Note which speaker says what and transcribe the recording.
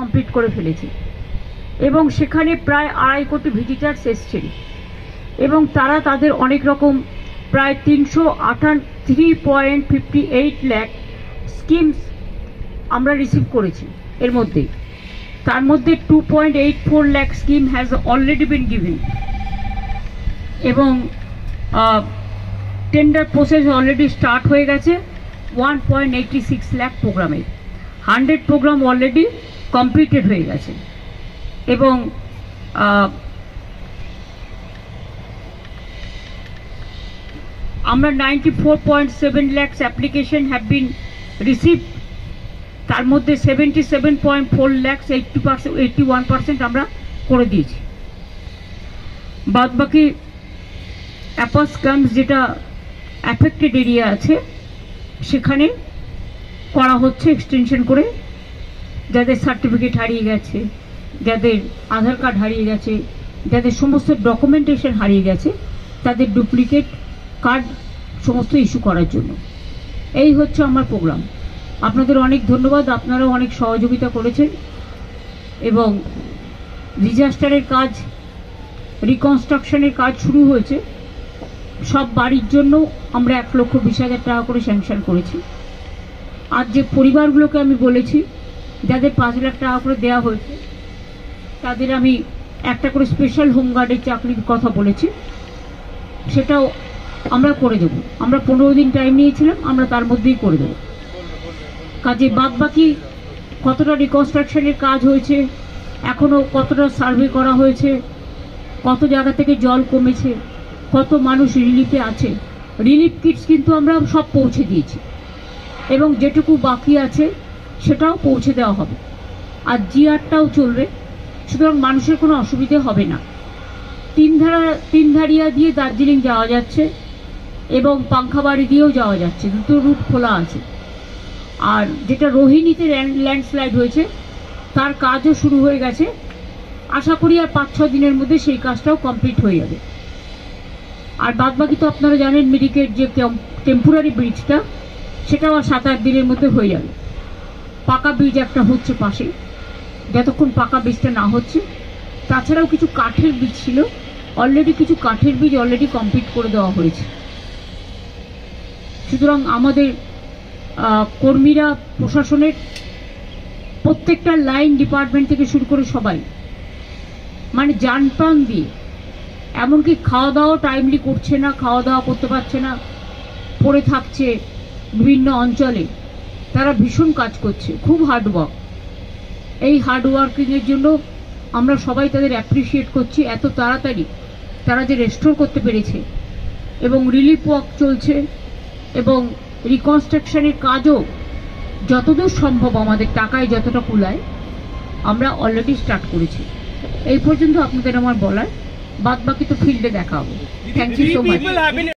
Speaker 1: Complete করে ফেলেছি এবং সেখানে প্রায় 2.5 কোটি ভিজিটার্স এসছেন এবং তারা তাদের অনেক রকম প্রায় 383.58 লাখ স্কিমস আমরা রিসিভ করেছি। এর মধ্যে তার মধ্যে 2.84 lakh scheme has already been given এবং টেন্ডার প্রসেস অলরেডি স্টার্ট হয়ে গেছে 1.86 লাখ প্রোগ্রামের। 100 প্রোগ্রাম অলরেডি কমপ্লিটেড হয়ে গেছে এবং আমরা 94.7 lakhs application have been receive. তার মধ্যে 77.4 lakhs 81% আমরা করে দিয়েছি। বাদ বাকি অ্যাপাসকামস যেটা অ্যাফেক্টেড এরিয়া আছে সেখানে করা হচ্ছে এক্সটেনশন করে, যাদের সার্টিফিকেট হারিয়ে গেছে, যাদের আধার কার্ড হারিয়ে গেছে, যাদের সমস্ত ডকুমেন্টেশন হারিয়ে গেছে তাদের ডুপ্লিকেট কার্ড সমস্ত ইস্যু করার জন্য। এই হচ্ছে আমার প্রোগ্রাম। আপনাদের অনেক ধন্যবাদ, আপনারাও অনেক সহযোগিতা করেছেন এবং ডিজাস্টারের কাজ, রিকনস্ট্রাকশনের কাজ শুরু হয়েছে। সব বাড়ির জন্য আমরা 1,20,000 টাকা করে স্যাংশন করেছি। আর যে পরিবারগুলোকে আমি বলেছি যাদের 5 লাখ টাকা করে দেওয়া হয়েছে তাদের আমি একটা করে স্পেশাল হোমগার্ডের চাকরির কথা বলেছি, সেটাও আমরা করে দেব। আমরা 15 দিন টাইম নিয়েছিলাম, আমরা তার মধ্যেই করে দেব। কাজে বাদ বাকি কতটা রিকনস্ট্রাকশনের কাজ হয়েছে, এখনও কতটা সার্ভে করা হয়েছে, কত জায়গা থেকে জল কমেছে, কত মানুষ রিলিফে আছে, রিলিফ কিটস কিন্তু আমরা সব পৌঁছে দিয়েছি এবং যেটুকু বাকি আছে সেটাও পৌঁছে দেওয়া হবে। আর জিআরটাও চলবে, সুতরাং মানুষের কোনো অসুবিধে হবে না। তিনধারিয়া দিয়ে দার্জিলিং যাওয়া যাচ্ছে এবং পাংখাবাড়ি দিয়েও যাওয়া যাচ্ছে, দুটো রুট খোলা আছে। আর যেটা রোহিণীতে ল্যান্ডস্লাইড হয়েছে তার কাজও শুরু হয়ে গেছে, আশা করি আর 5-6 দিনের মধ্যে সেই কাজটাও কমপ্লিট হয়ে যাবে। আর বাদ বাকি তো আপনারা জানেন মিরিকের যে টেম্পোরারি ব্রিজটা সেটাও আর 7-8 দিনের মধ্যে হয়ে যাবে। পাকা ব্রিজ একটা হচ্ছে পাশে, যতক্ষণ পাকা ব্রিজটা না হচ্ছে। তাছাড়াও কিছু কাঠের ব্রিজ ছিল, অলরেডি কিছু কাঠের ব্রিজ অলরেডি কমপ্লিট করে দেওয়া হয়েছে। সুতরাং আমাদের কর্মীরা, প্রশাসনের প্রত্যেকটা লাইন ডিপার্টমেন্ট থেকে শুরু করে সবাই মানে জানপ্রাণ দিয়ে, এমনকি খাওয়া দাওয়া টাইমলি করছে না, খাওয়া দাওয়া করতে পারছে না, পড়ে থাকছে বিভিন্ন অঞ্চলে, তারা ভীষণ কাজ করছে, খুব হার্ডওয়ার্ক। এই হার্ডওয়ার্কিংয়ের জন্য আমরা সবাই তাদের অ্যাপ্রিসিয়েট করছি। এত তাড়াতাড়ি তারা যে রেস্টোর করতে পেরেছে এবং রিলিফ ওয়ার্ক চলছে এবং রিকনস্ট্রাকশনের কাজও যতদূর সম্ভব আমাদের টাকায় যতটা কুলায় আমরা অলরেডি স্টার্ট করেছি। এই পর্যন্ত আপনাদের আমার বলার, বাদ বাকি তো ফিল্ডে দেখা হবে। Thank you so much.